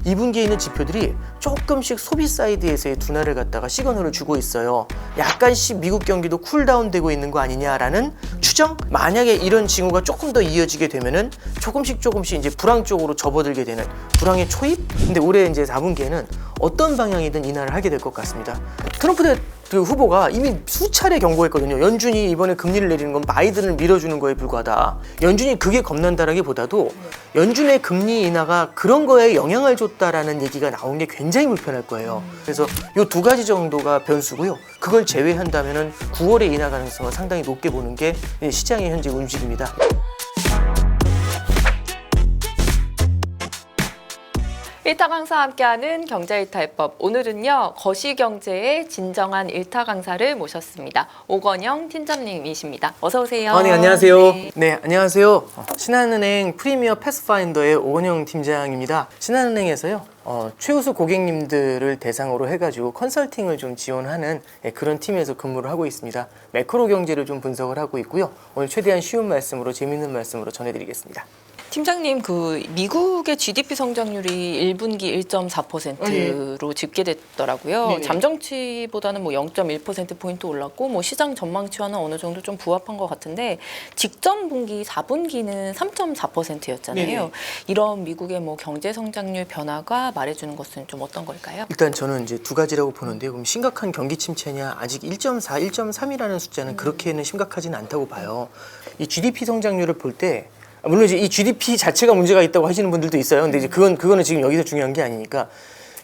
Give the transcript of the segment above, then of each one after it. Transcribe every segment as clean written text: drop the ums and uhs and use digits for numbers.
2분기에 있는 지표들이 조금씩 소비 사이드에서의 둔화를 갖다가 시그널을 주고 있어요. 약간씩 미국 경기도 쿨다운되고 있는 거 아니냐라는 추정? 만약에 이런 징후가 조금 더 이어지게 되면은 조금씩 이제 불황 쪽으로 접어들게 되는 불황의 초입? 근데 올해 이제 4분기에는 어떤 방향이든 인하를 하게 될 것 같습니다. 트럼프 그 후보가 이미 수차례 경고했거든요. 연준이 이번에 금리를 내리는 건 바이든을 밀어주는 거에 불과하다. 연준이 그게 겁난다라기보다도 연준의 금리 인하가 그런 거에 영향을 줬다라는 얘기가 나온 게 굉장히 불편할 거예요. 그래서 이 두 가지 정도가 변수고요. 그걸 제외한다면은 9월에 인하 가능성을 상당히 높게 보는 게 시장의 현재 움직임입니다. 일타 강사와 함께하는 경제일타해법. 오늘은요, 거시경제의 진정한 일타 강사를 모셨습니다. 오건영 팀장님이십니다. 어서 오세요. 네, 안녕하세요. 네. 네, 안녕하세요. 신한은행 프리미어 패스파인더의 오건영 팀장입니다. 신한은행에서요, 최우수 고객님들을 대상으로 해가지고 컨설팅을 좀 지원하는 그런 팀에서 근무를 하고 있습니다. 매크로 경제를 좀 분석을 하고 있고요. 오늘 최대한 쉬운 말씀으로 재밌는 말씀으로 전해드리겠습니다. 팀장님, 그 미국의 GDP 성장률이 1분기 1.4%로 집계됐더라고요. 네네. 잠정치보다는 뭐 0.1%포인트 올랐고, 뭐 시장 전망치와는 어느 정도 좀 부합한 것 같은데, 직전 분기 4분기는 3.4%였잖아요. 네네. 이런 미국의 뭐 경제 성장률 변화가 말해주는 것은 좀 어떤 걸까요? 일단 저는 이제 두 가지라고 보는데요. 그럼 심각한 경기 침체냐? 아직 1.4, 1.3이라는 숫자는 그렇게는 심각하지는 않다고 봐요. 이 GDP 성장률을 볼 때 물론 이제 이 GDP 자체가 문제가 있다고 하시는 분들도 있어요. 근데 이제 그거는 지금 여기서 중요한 게 아니니까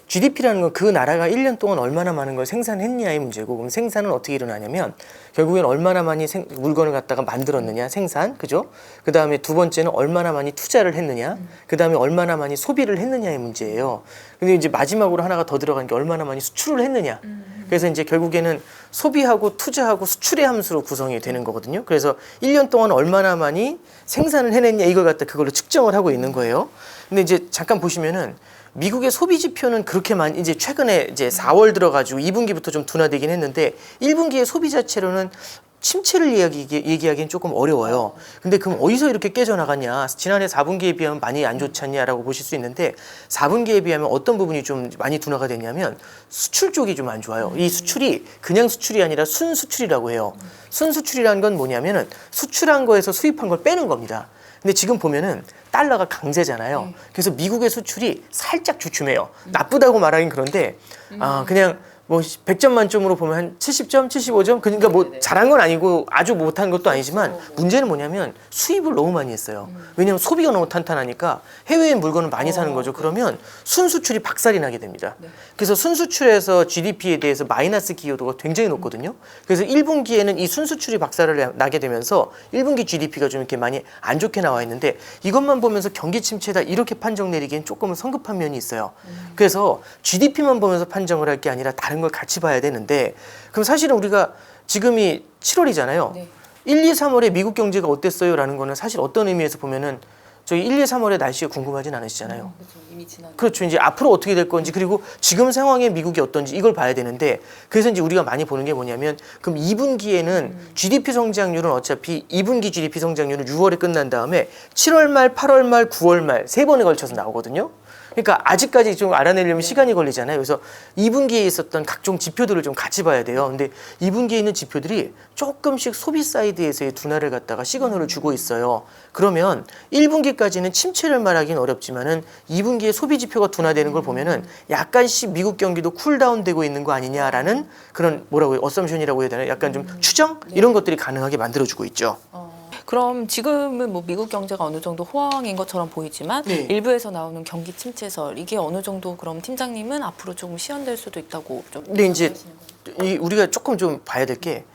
GDP라는 건 그 나라가 1년 동안 얼마나 많은 걸 생산했냐의 문제고, 그럼 생산은 어떻게 일어나냐면 결국엔 얼마나 많이 물건을 갖다가 만들었느냐, 생산, 그죠? 그 다음에 두 번째는 얼마나 많이 투자를 했느냐, 그 다음에 얼마나 많이 소비를 했느냐의 문제예요. 근데 이제 마지막으로 하나가 더 들어간 게 얼마나 많이 수출을 했느냐. 그래서 이제 결국에는 소비하고 투자하고 수출의 함수로 구성이 되는 거거든요. 그래서 1년 동안 얼마나 많이 생산을 해냈냐 이걸 갖다 그걸로 측정을 하고 있는 거예요. 근데 이제 잠깐 보시면은 미국의 소비 지표는 그렇게 많이 이제 최근에 이제 4월 들어가지고 2분기부터 좀 둔화되긴 했는데 1분기의 소비 자체로는 침체를 얘기하기는 조금 어려워요. 근데 그럼 어디서 이렇게 깨져나갔냐? 지난해 4분기에 비하면 많이 안 좋지 않냐라고 보실 수 있는데 4분기에 비하면 어떤 부분이 좀 많이 둔화가 됐냐면 수출 쪽이 좀 안 좋아요. 이 수출이 그냥 수출이 아니라 순수출이라고 해요. 순수출이라는 건 뭐냐면은 수출한 거에서 수입한 걸 빼는 겁니다. 근데 지금 보면은 달러가 강세잖아요. 그래서 미국의 수출이 살짝 주춤해요. 나쁘다고 말하긴 그런데 그냥 뭐 100점 만점으로 보면 한 70점, 75점? 그러니까 뭐 잘한 건 아니고 아주 못한 것도 아니지만 문제는 뭐냐면 수입을 너무 많이 했어요. 왜냐하면 소비가 너무 탄탄하니까 해외에 물건을 많이 사는 거죠. 그러면 순수출이 박살이 나게 됩니다. 그래서 순수출에서 GDP에 대해서 마이너스 기여도가 굉장히 높거든요. 그래서 1분기에는 이 순수출이 박살을 나게 되면서 1분기 GDP가 좀 이렇게 많이 안 좋게 나와 있는데 이것만 보면서 경기 침체다 이렇게 판정 내리기엔 조금은 성급한 면이 있어요. 그래서 GDP만 보면서 판정을 할 게 아니라 다른 걸 같이 봐야 되는데 그럼 사실은 우리가 지금이 7월이잖아요. 네. 1, 2, 3월에 미국 경제가 어땠어요? 라는 거는 사실 어떤 의미에서 보면은 저희 1, 2, 3월에 날씨가 궁금하진 않으시잖아요. 그렇죠. 이미 지난. 그렇죠. 이제 앞으로 어떻게 될 건지 그리고 지금 상황의 미국이 어떤지 이걸 봐야 되는데 그래서 이제 우리가 많이 보는 게 뭐냐면 그럼 2분기에는 GDP 성장률은 어차피 2분기 GDP 성장률은 6월에 끝난 다음에 7월 말, 8월 말, 9월 말 세 번에 걸쳐서 나오거든요. 그러니까 아직까지 좀 알아내려면 시간이 걸리잖아요. 그래서 2분기에 있었던 각종 지표들을 좀 같이 봐야 돼요. 근데 2분기에 있는 지표들이 조금씩 소비 사이드에서의 둔화를 갖다가 시그널을 주고 있어요. 그러면 1분기까지는 침체를 말하기는 어렵지만은 2분기에 소비 지표가 둔화되는 걸 보면은 약간씩 미국 경기도 쿨다운되고 있는 거 아니냐라는 그런 뭐라고 해요? 어썸션이라고 해야 되나요? 약간 좀 추정? 이런 것들이 가능하게 만들어주고 있죠. 그럼 지금은 뭐 미국 경제가 어느 정도 호황인 것처럼 보이지만 네. 일부에서 나오는 경기 침체설 이게 어느 정도 그럼 팀장님은 앞으로 조금 시연될 수도 있다고 좀. 근데 이제 우리가 조금 좀 봐야 될 게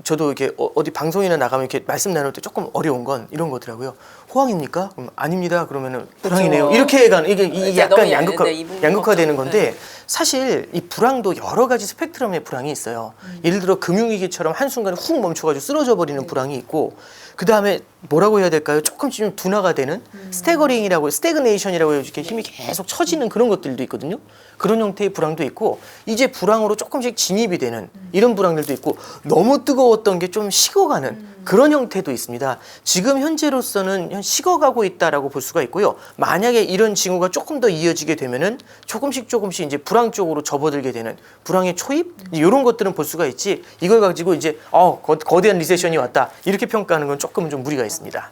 저도 이렇게 어디 방송이나 나가면 이렇게 말씀 나눌 때 조금 어려운 건 이런 거더라고요. 호황입니까? 그럼 아닙니다. 그러면은 불황이네요. 이렇게 가는 이게 약간 양극화되는 건데 사실 이 불황도 여러 가지 스펙트럼의 불황이 있어요. 예를 들어 금융위기처럼 한순간에 훅 멈춰가지고 쓰러져 버리는 불황이 있고 그 다음에 뭐라고 해야 될까요? 조금씩 좀 둔화가 되는 스태거링이라고, 스태그네이션이라고 이렇게 힘이 계속 처지는 그런 것들도 있거든요. 그런 형태의 불황도 있고, 이제 불황으로 조금씩 진입이 되는 이런 불황들도 있고, 너무 뜨거웠던 게 좀 식어가는 그런 형태도 있습니다. 지금 현재로서는 식어가고 있다라고 볼 수가 있고요. 만약에 이런 징후가 조금 더 이어지게 되면은 조금씩 이제 불황 쪽으로 접어들게 되는 불황의 초입 이런 것들은 볼 수가 있지. 이걸 가지고 이제 거대한 리세션이 왔다 이렇게 평가하는 건 조금은 좀 무리가 있습니다.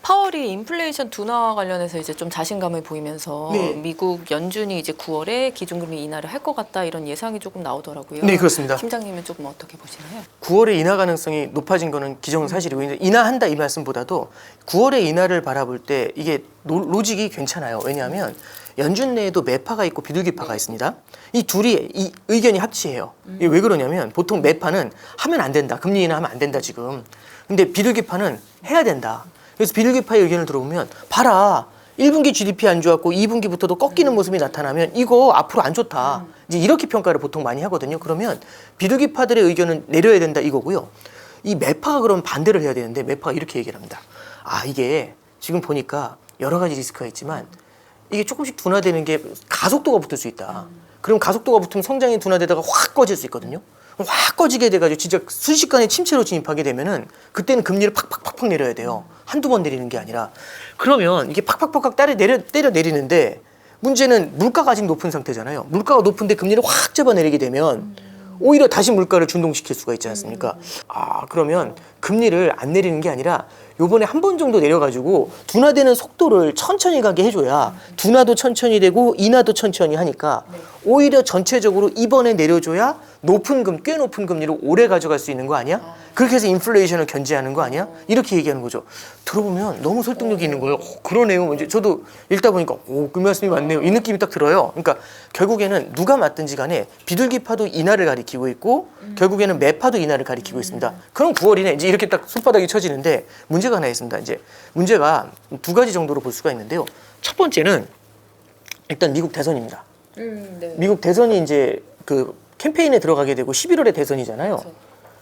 파월이 인플레이션 둔화 관련해서 이제 좀 자신감을 보이면서 네. 미국 연준이 이제 9월에 기준금리 인하를 할 것 같다 이런 예상이 조금 나오더라고요. 네, 그렇습니다. 팀장님은 조금 어떻게 보시나요? 9월에 인하 가능성이 높아진 거는 기정사실이고 인하한다 이 말씀보다도 9월에 인하를 바라볼 때 이게 로직이 괜찮아요. 왜냐하면 연준 내에도 매파가 있고 비둘기파가 있습니다. 이 둘이 이 의견이 합치해요. 이게 왜 그러냐면 보통 매파는 하면 안 된다. 금리 인하하면 안 된다 지금. 근데 비둘기파는 해야 된다. 그래서 비둘기파의 의견을 들어보면 봐라. 1분기 GDP 안 좋았고 2분기부터도 꺾이는 모습이 나타나면 이거 앞으로 안 좋다. 이제 이렇게 평가를 보통 많이 하거든요. 그러면 비둘기파들의 의견은 내려야 된다 이거고요. 이 매파가 그럼 반대를 해야 되는데 매파가 이렇게 얘기를 합니다. 이게 지금 보니까 여러 가지 리스크가 있지만 이게 조금씩 둔화되는 게 가속도가 붙을 수 있다. 그럼 가속도가 붙으면 성장이 둔화되다가 확 꺼질 수 있거든요. 확 꺼지게 돼가지고 진짜 순식간에 침체로 진입하게 되면은 그때는 금리를 팍팍팍팍 내려야 돼요. 한두 번 내리는 게 아니라. 그러면 이게 팍팍팍팍 때려 내리는데 문제는 물가가 아직 높은 상태잖아요. 물가가 높은데 금리를 확 잡아내리게 되면 오히려 다시 물가를 준동시킬 수가 있지 않습니까? 그러면 금리를 안 내리는 게 아니라 요번에 한 번 정도 내려가지고 둔화되는 속도를 천천히 가게 해줘야 둔화도 천천히 되고 인하도 천천히 하니까 오히려 전체적으로 이번에 내려줘야 꽤 높은 금리를 오래 가져갈 수 있는 거 아니야? 그렇게 해서 인플레이션을 견제하는 거 아니야? 이렇게 얘기하는 거죠. 들어보면 너무 설득력이 있는 거예요. 그러네요. 이제 저도 읽다 보니까 그 말씀이 맞네요. 이 느낌이 딱 들어요. 그러니까 결국에는 누가 맞든지 간에 비둘기파도 인하를 가리키고 있고 결국에는 매파도 인하를 가리키고 있습니다. 그럼 9월이네. 이제 이렇게 딱 손바닥이 쳐지는데 문제가 하나 있습니다. 이제 문제가 두 가지 정도로 볼 수가 있는데요. 첫 번째는 일단 미국 대선입니다. 네. 미국 대선이 이제 그 캠페인에 들어가게 되고 11월에 대선이잖아요. 그렇죠.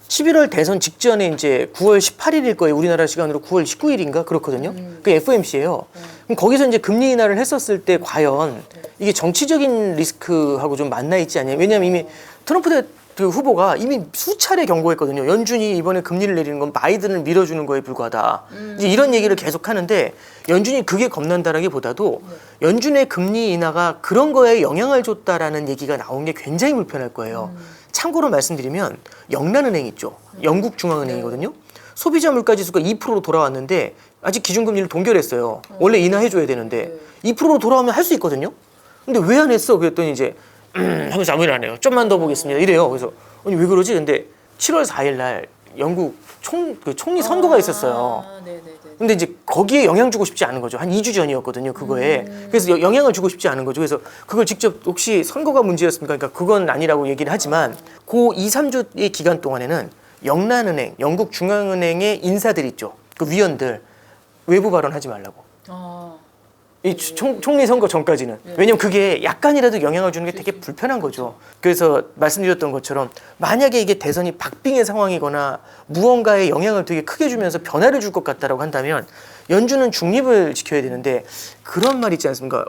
11월 대선 직전에 이제 9월 18일일 거예요. 우리나라 시간으로 9월 19일인가 그렇거든요. 그 FOMC예요. 그럼 거기서 이제 금리 인하를 했었을 때 과연 이게 정치적인 리스크하고 좀 맞나 있지 않냐. 왜냐하면 이미 트럼프 그 후보가 이미 수차례 경고했거든요. 연준이 이번에 금리를 내리는 건 바이든을 밀어주는 거에 불과하다. 이제 이런 얘기를 계속 하는데 연준이 그게 겁난다라기보다도 연준의 금리 인하가 그런 거에 영향을 줬다라는 얘기가 나온 게 굉장히 불편할 거예요. 참고로 말씀드리면 영란은행 있죠. 영국 중앙은행이거든요. 소비자 물가지수가 2%로 돌아왔는데 아직 기준금리를 동결했어요. 원래 인하해줘야 되는데 2%로 돌아오면 할 수 있거든요. 근데 왜 안 했어? 그랬더니 이제 하면서 아무 일 안 해요. 좀만 더 보겠습니다. 이래요. 그래서 아니 왜 그러지? 근데 7월 4일 날 영국 총리 선거가 있었어요. 근데 이제 거기에 영향 주고 싶지 않은 거죠. 한 2주 전이었거든요. 그거에. 그래서 영향을 주고 싶지 않은 거죠. 그래서 그걸 직접 혹시 선거가 문제였습니까? 그러니까 그건 아니라고 얘기를 하지만 그 2, 3주의 기간 동안에는 영란은행, 영국 중앙은행의 인사들 있죠. 그 위원들 외부 발언하지 말라고. 이 총리 선거 전까지는. 왜냐면 그게 약간이라도 영향을 주는 게 되게 불편한 거죠. 그래서 말씀드렸던 것처럼 만약에 이게 대선이 박빙의 상황이거나 무언가에 영향을 되게 크게 주면서 변화를 줄 것 같다라고 한다면 연준은 중립을 지켜야 되는데 그런 말 있지 않습니까?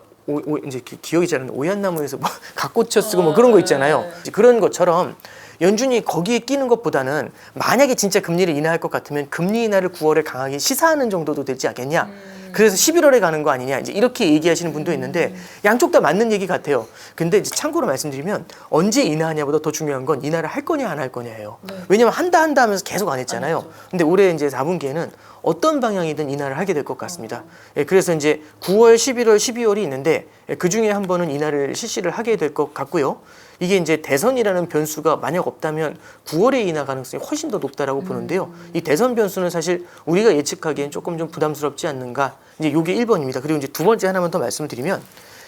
이제 기억이 잘 안 나. 오얏나무에서 뭐 각고쳐 쓰고 뭐 그런 거 있잖아요. 그런 것처럼 연준이 거기에 끼는 것보다는 만약에 진짜 금리를 인하할 것 같으면 금리 인하를 9월에 강하게 시사하는 정도도 되지 않겠냐. 그래서 11월에 가는 거 아니냐 이제 이렇게 얘기하시는 분도 있는데 양쪽 다 맞는 얘기 같아요. 근데 이제 참고로 말씀드리면 언제 인하하냐보다 더 중요한 건 인하를 할 거냐 안 할 거냐예요. 왜냐면 한다 하면서 계속 안 했잖아요. 근데 올해 이제 4분기에는 어떤 방향이든 인하를 하게 될 것 같습니다. 그래서 이제 9월, 11월, 12월이 있는데 그 중에 한 번은 인하를 실시를 하게 될 것 같고요. 이게 이제 대선이라는 변수가 만약 없다면 9월에 인하 가능성이 훨씬 더 높다라고 보는데요. 이 대선 변수는 사실 우리가 예측하기엔 조금 좀 부담스럽지 않는가. 이제 요게 1번입니다. 그리고 이제 두 번째 하나만 더 말씀을 드리면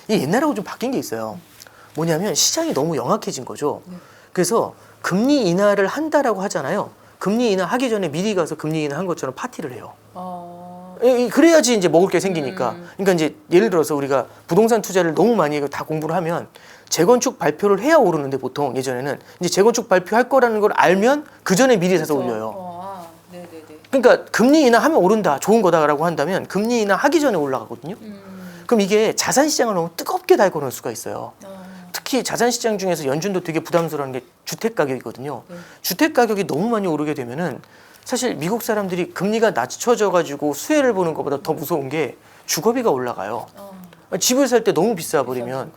이 옛날하고 좀 바뀐 게 있어요. 뭐냐면 시장이 너무 영악해진 거죠. 그래서 금리 인하를 한다라고 하잖아요. 금리 인하 하기 전에 미리 가서 금리 인하 한 것처럼 파티를 해요. 그래야지 이제 먹을 게 생기니까. 그러니까 이제 예를 들어서 우리가 부동산 투자를 너무 많이 다 공부를 하면 재건축 발표를 해야 오르는데 보통 예전에는 이제 재건축 발표할 거라는 걸 알면 그 전에 미리 사서 올려요. 그러니까 금리 인하하면 오른다, 좋은 거다라고 한다면 금리 인하하기 전에 올라가거든요. 그럼 이게 자산 시장을 너무 뜨겁게 달궈 놓을 수가 있어요. 특히 자산 시장 중에서 연준도 되게 부담스러운 게 주택 가격이거든요. 주택 가격이 너무 많이 오르게 되면은 사실 미국 사람들이 금리가 낮춰져 가지고 수혜를 보는 것보다 더 무서운 게 주거비가 올라가요. 집을 살 때 너무 비싸 버리면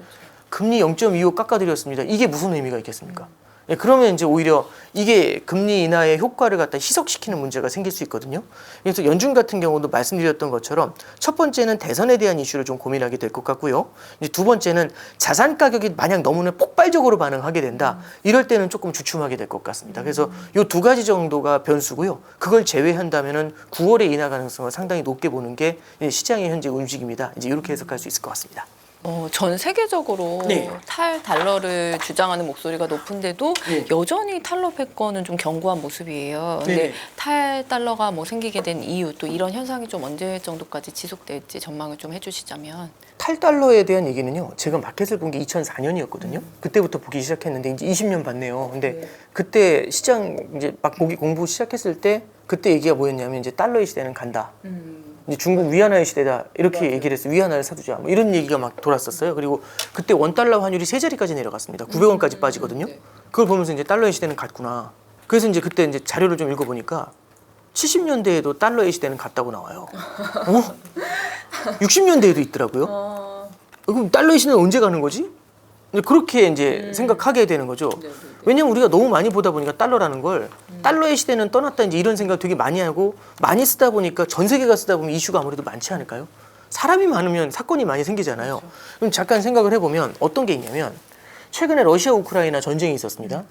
금리 0.25 깎아드렸습니다. 이게 무슨 의미가 있겠습니까? 예, 그러면 이제 오히려 이게 금리 인하의 효과를 갖다 희석시키는 문제가 생길 수 있거든요. 그래서 연준 같은 경우도 말씀드렸던 것처럼 첫 번째는 대선에 대한 이슈를 좀 고민하게 될 것 같고요. 이제 두 번째는 자산 가격이 만약 너무나 폭발적으로 반응하게 된다. 이럴 때는 조금 주춤하게 될 것 같습니다. 그래서 이 두 가지 정도가 변수고요. 그걸 제외한다면은 9월에 인하 가능성을 상당히 높게 보는 게 시장의 현재 움직임이다. 이제 이렇게 해석할 수 있을 것 같습니다. 전 세계적으로 네. 탈달러를 주장하는 목소리가 높은데도 네. 여전히 탈러 패권은 좀 견고한 모습이에요. 근데 네. 탈달러가 뭐 생기게 된 이유 또 이런 현상이 좀 언제 정도까지 지속될지 전망을 좀 해주시자면. 탈달러에 대한 얘기는요. 제가 마켓을 본 게 2004년이었거든요. 그때부터 보기 시작했는데 이제 20년 봤네요. 근데 그때 시장 이제 막 보기 공부 시작했을 때 그때 얘기가 뭐였냐면 이제 달러의 시대는 간다. 이제 중국 위안화의 시대다 이렇게 얘기를 했어요. 위안화를 사두자 뭐 이런 얘기가 막 돌았었어요. 그리고 그때 원달러 환율이 세 자리까지 내려갔습니다. 900원까지 빠지거든요. 그걸 보면서 이제 달러의 시대는 갔구나. 그래서 이제 그때 이제 자료를 좀 읽어보니까 70년대에도 달러의 시대는 갔다고 나와요. 60년대에도 있더라고요. 그럼 달러의 시대는 언제 가는 거지? 그렇게 이제 생각하게 되는 거죠. 왜냐면 우리가 너무 많이 보다 보니까 달러라는 걸 달러의 시대는 떠났다 이제 이런 생각 되게 많이 하고 많이 쓰다 보니까 전 세계가 쓰다 보면 이슈가 아무래도 많지 않을까요? 사람이 많으면 사건이 많이 생기잖아요. 그럼 잠깐 생각을 해보면 어떤 게 있냐면 최근에 러시아 우크라이나 전쟁이 있었습니다.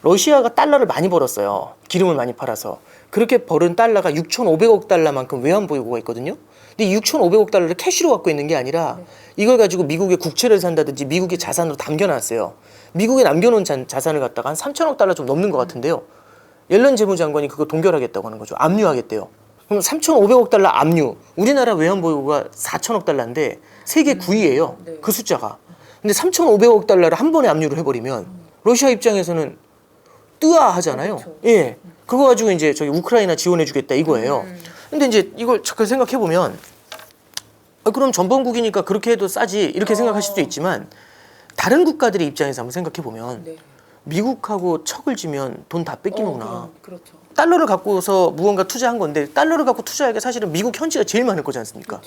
러시아가 달러를 많이 벌었어요. 기름을 많이 팔아서. 그렇게 벌은 달러가 6,500억 달러만큼 외환 보유고가 있거든요. 근데 6,500억 달러를 캐시로 갖고 있는 게 아니라 이걸 가지고 미국의 국채를 산다든지 미국의 자산으로 담겨놨어요. 미국에 남겨놓은 자산을 갖다가 한 3천억 달러 좀 넘는 것 같은데요. 옐런 재무장관이 그거 동결하겠다고 하는 거죠. 압류하겠대요. 그럼 3,500억 달러 압류. 우리나라 외환 보유고가 4천억 달러인데 세계 9위예요. 그 숫자가. 근데 3,500억 달러를 한 번에 압류를 해버리면 러시아 입장에서는 뜨아하잖아요. 예. 그거 가지고 이제 저기 우크라이나 지원해주겠다 이거예요. 근데 이제 이걸 잠깐 생각해 보면 그럼 전범국이니까 그렇게 해도 싸지 이렇게 생각하실 수도 있지만 다른 국가들의 입장에서 한번 생각해 보면 미국하고 척을 지면 돈 다 뺏기는구나. 그렇죠. 달러를 갖고서 무언가 투자한 건데 달러를 갖고 투자할 게 사실은 미국 현지가 제일 많을 거지 않습니까?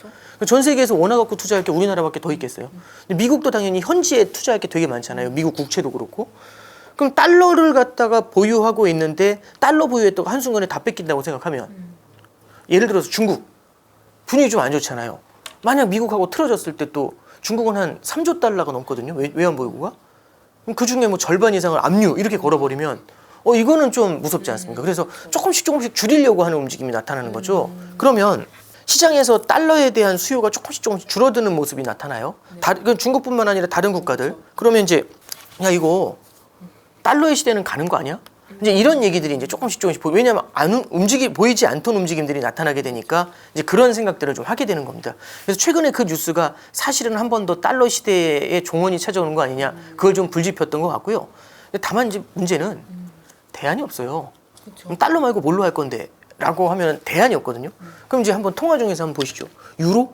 전 세계에서 원화 갖고 투자할 게 우리나라밖에 더 있겠어요. 근데 미국도 당연히 현지에 투자할 게 되게 많잖아요. 미국 국채도 그렇고. 그럼 달러를 갖다가 보유하고 있는데 달러 보유했다가 한순간에 다 뺏긴다고 생각하면 예를 들어서 중국 분위기 좀 안 좋잖아요. 만약 미국하고 틀어졌을 때 또 중국은 한 3조 달러가 넘거든요. 외환 보유고가. 그럼 그중에 뭐 절반 이상을 압류 이렇게 걸어버리면 이거는 좀 무섭지 않습니까? 그래서 조금씩 줄이려고 하는 움직임이 나타나는 거죠. 그러면 시장에서 달러에 대한 수요가 조금씩 줄어드는 모습이 나타나요. 그건 중국뿐만 아니라 다른 국가들. 그러면 이제 야 이거 달러의 시대는 가는 거 아니야? 이제 이런 얘기들이 이제 조금씩 왜냐하면 보이지 않던 움직임들이 나타나게 되니까 이제 그런 생각들을 좀 하게 되는 겁니다. 그래서 최근에 그 뉴스가 사실은 한 번 더 달러 시대의 종언이 찾아오는 거 아니냐 그걸 좀 불지폈던 것 같고요. 다만 이제 문제는 대안이 없어요. 그럼 달러 말고 뭘로 할 건데? 라고 하면 대안이 없거든요. 그럼 이제 한번 통화 중에서 한번 보시죠. 유로?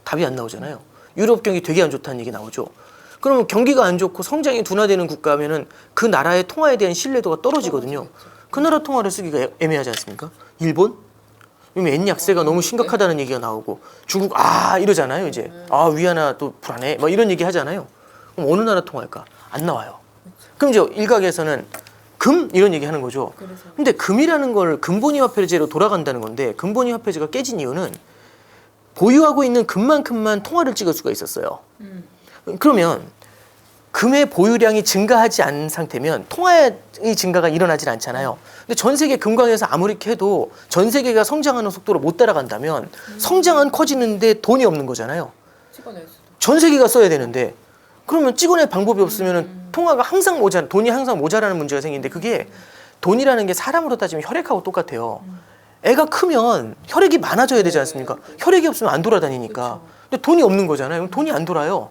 답이 안 나오잖아요. 유럽 경기 되게 안 좋다는 얘기 나오죠. 그러면 경기가 안 좋고 성장이 둔화되는 국가면은 그 나라의 통화에 대한 신뢰도가 떨어지거든요. 그 나라 통화를 쓰기가 애매하지 않습니까? 일본? 요즘 엔 약세가 너무 심각하다는 얘기가 나오고 중국 이러잖아요. 이제 위안화 또 불안해 막 이런 얘기 하잖아요. 그럼 어느 나라 통화할까? 안 나와요. 그럼 이제 일각에서는 금 이런 얘기 하는 거죠. 근데 금이라는 걸 근본위 화폐제로 돌아간다는 건데 근본위 화폐제가 깨진 이유는 보유하고 있는 금만큼만 통화를 찍을 수가 있었어요. 그러면 금의 보유량이 증가하지 않은 상태면 통화의 증가가 일어나질 않잖아요. 근데 전 세계 금광에서 아무리 해도 전 세계가 성장하는 속도를 못 따라간다면 성장은 커지는데 돈이 없는 거잖아요. 전 세계가 써야 되는데 그러면 찍어낼 방법이 없으면 통화가 항상 돈이 항상 모자라는 문제가 생기는데 그게 돈이라는 게 사람으로 따지면 혈액하고 똑같아요. 애가 크면 혈액이 많아져야 되지 않습니까? 혈액이 없으면 안 돌아다니니까. 근데 돈이 없는 거잖아요. 그럼 돈이 안 돌아요.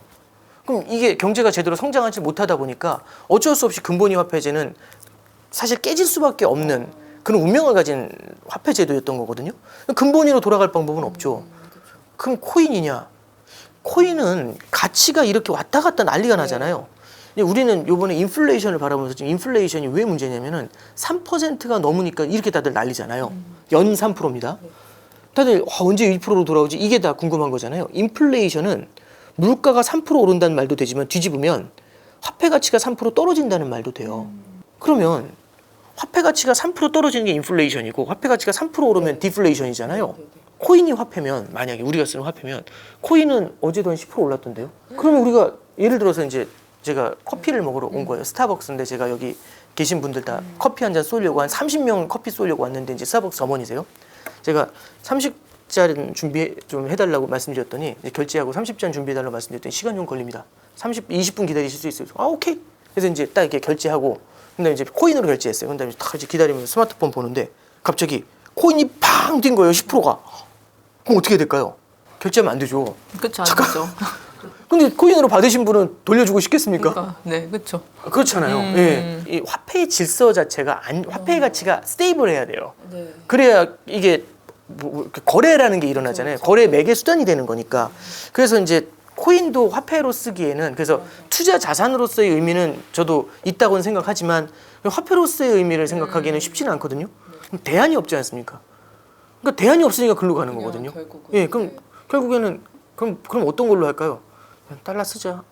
그럼 이게 경제가 제대로 성장하지 못하다 보니까 어쩔 수 없이 근본위 화폐제는 사실 깨질 수밖에 없는 그런 운명을 가진 화폐 제도였던 거거든요. 근본위로 돌아갈 방법은 없죠. 그럼 코인이냐? 코인은 가치가 이렇게 왔다 갔다 난리가 나잖아요. 근데 우리는 요번에 인플레이션을 바라보면서 지금 인플레이션이 왜 문제냐면은 3%가 넘으니까 이렇게 다들 난리잖아요. 연 3%입니다. 다들 언제 1%로 돌아오지? 이게 다 궁금한 거잖아요. 인플레이션은 물가가 3% 오른다는 말도 되지만 뒤집으면 화폐 가치가 3% 떨어진다는 말도 돼요. 그러면 화폐 가치가 3% 떨어지는 게 인플레이션이고 화폐 가치가 3% 오르면 디플레이션이잖아요. 코인이 화폐면 만약에 우리가 쓰는 화폐면 코인은 어제도 한 10% 올랐던데요. 그러면 우리가 예를 들어서 이제 제가 커피를 먹으러 온 거예요. 스타벅스인데 제가 여기 계신 분들 다 커피 한 잔 쏘려고 한 30명 커피 쏘려고 왔는데 이제 스타벅스 점원이세요. 제가 30잔 준비 좀 해달라고 말씀드렸더니 이제 결제하고 30잔 준비해달라고 말씀드렸더니 시간 좀 걸립니다. 20분 기다리실 수 있어요. 아 오케이. 그래서 이제 딱 이렇게 결제하고 근데 이제 코인으로 결제했어요. 근데 딱 이제 기다리면서 스마트폰 보는데 갑자기 코인이 팡 뛴 거예요. 10%가. 그럼 어떻게 될까요? 결제하면 안 되죠. 그렇죠. 안 잠깐. 되죠. 근데 코인으로 받으신 분은 돌려주고 싶겠습니까? 그러니까, 네, 그렇죠. 그렇잖아요. 예. 이 화폐의 질서 자체가 화폐의 가치가 스테이블해야 돼요. 네. 그래야 이게 뭐 거래라는 게 일어나잖아요. 거래 매개 수단이 되는 거니까. 그래서 이제 코인도 화폐로 쓰기에는 그래서 투자 자산으로서의 의미는 저도 있다고는 생각하지만 화폐로서의 의미를 생각하기에는 쉽지는 않거든요. 그럼 대안이 없지 않습니까? 그러니까 대안이 없으니까 글로 가는 거거든요. 예, 그럼 결국에는 그럼 어떤 걸로 할까요? 그냥 달러 쓰자.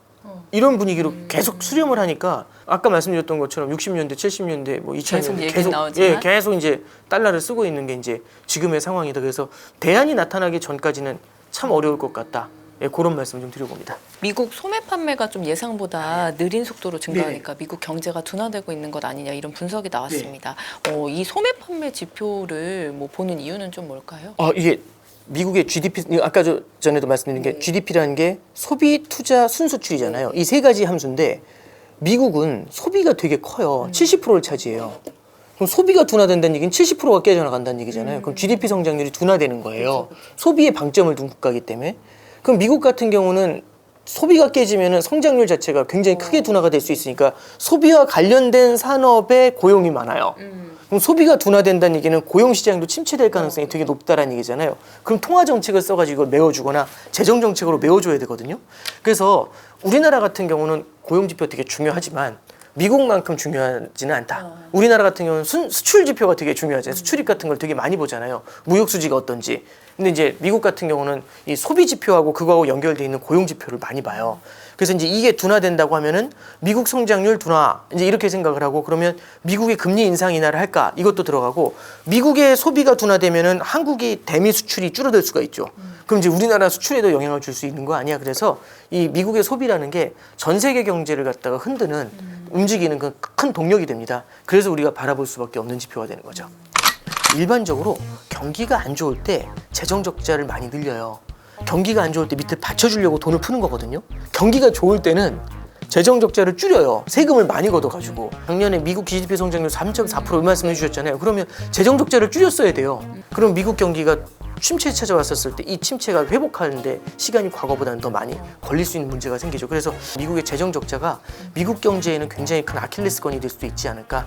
이런 분위기로 계속 수렴을 하니까 아까 말씀드렸던 것처럼 60년대, 70년대, 뭐 2000년대 계속 이제 달러를 쓰고 있는 게 이제 지금의 상황이다. 그래서 대안이 나타나기 전까지는 참 어려울 것 같다. 예, 그런 말씀 좀 드려봅니다. 미국 소매 판매가 좀 예상보다 느린 속도로 증가하니까 미국 경제가 둔화되고 있는 것 아니냐 이런 분석이 나왔습니다. 이 소매 판매 지표를 뭐 보는 이유는 좀 뭘까요? 이게 미국의 GDP 아까 전에도 말씀드린 게 GDP라는 게 소비, 투자, 순수출이잖아요. 이 세 가지 함수인데 미국은 소비가 되게 커요. 70%를 차지해요. 그럼 소비가 둔화된다는 얘기는 70%가 깨져나간다는 얘기잖아요. 그럼 GDP 성장률이 둔화되는 거예요. 소비에 방점을 둔 국가이기 때문에. 그럼 미국 같은 경우는 소비가 깨지면 성장률 자체가 굉장히 크게 둔화가 될 수 있으니까 소비와 관련된 산업에 고용이 많아요. 그럼 소비가 둔화된다는 얘기는 고용시장도 침체될 가능성이 되게 높다라는 얘기잖아요. 그럼 통화정책을 써가지고 이걸 메워주거나 재정정책으로 메워줘야 되거든요. 그래서 우리나라 같은 경우는 고용지표 되게 중요하지만 미국만큼 중요하지는 않다. 우리나라 같은 경우는 수출 지표가 되게 중요하잖아요. 수출입 같은 걸 되게 많이 보잖아요. 무역 수지가 어떤지. 근데 이제 미국 같은 경우는 이 소비 지표하고 그거하고 연결돼 있는 고용 지표를 많이 봐요. 그래서 이제 이게 둔화된다고 하면은 미국 성장률 둔화 이제 이렇게 생각을 하고 그러면 미국의 금리 인상 인하를 할까 이것도 들어가고 미국의 소비가 둔화되면은 한국이 대미 수출이 줄어들 수가 있죠. 그럼 이제 우리나라 수출에도 영향을 줄 수 있는 거 아니야? 그래서 이 미국의 소비라는 게 전 세계 경제를 갖다가 흔드는 움직이는 그 큰 동력이 됩니다. 그래서 우리가 바라볼 수밖에 없는 지표가 되는 거죠. 일반적으로 경기가 안 좋을 때 재정 적자를 많이 늘려요. 경기가 안 좋을 때 밑에 받쳐주려고 돈을 푸는 거거든요. 경기가 좋을 때는 재정 적자를 줄여요. 세금을 많이 걷어가지고. 작년에 미국 GDP 성장률 3.4% 말씀해 주셨잖아요. 그러면 재정 적자를 줄였어야 돼요. 그럼 미국 경기가 침체 찾아왔었을 때 이 침체가 회복하는데 시간이 과거보다는 더 많이 걸릴 수 있는 문제가 생기죠. 그래서 미국의 재정 적자가 미국 경제에는 굉장히 큰 아킬레스건이 될 수도 있지 않을까.